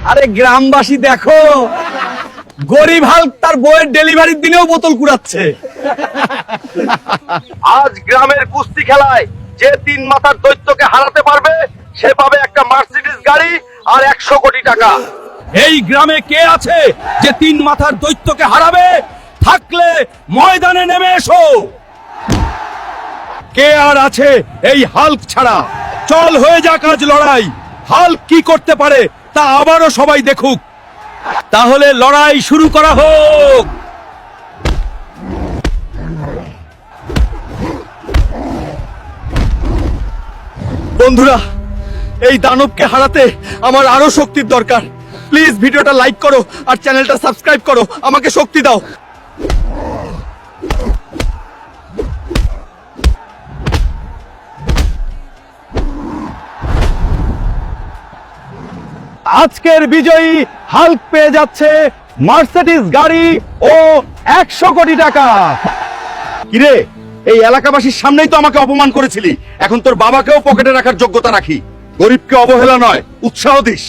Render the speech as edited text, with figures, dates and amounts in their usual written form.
আরে গ্রামবাসী দেখো, গরিব হাল্ক তার বইয়ের ডেলিভারির দিনেও বোতল কুড়াচ্ছে। আজ গ্রামের কুস্তি খেলায় যে 3 মাথার দৈত্যকে হারাতে পারবে সে পাবে একটা মার্সিডিজ গাড়ি আর 100 কোটি টাকা। এই গ্রামে কে আছে যে 3 মাথার দৈত্যকে হারাবে? থাকলে ময়দানে নেমে এসো। কে আর আছে এই হাল্ক ছাড়া? চল হয়ে যাক আজ লড়াই। হাল্ক কি করতে পারে তা আবারও সবাই দেখুক। তাহলে লড়াই শুরু করা হোক। বন্ধুরা, এই দানবকে হারাতে আমার আরো শক্তির দরকার। প্লিজ ভিডিওটা লাইক করো আর চ্যানেলটা সাবস্ক্রাইব করো, আমাকে শক্তি দাও। আজকের বিজয়ী হাল্ক পেয়ে যাচ্ছে মার্সিডিজ গাড়ি ও 100 কোটি টাকা। কিরে, এই এলাকাবাসীর সামনেই তো আমাকে অপমান করেছিলি, এখন তোর বাবাকেও পকেটে রাখার যোগ্যতা রাখি। গরিবকে অবহেলা নয়, উৎসাহ দিস।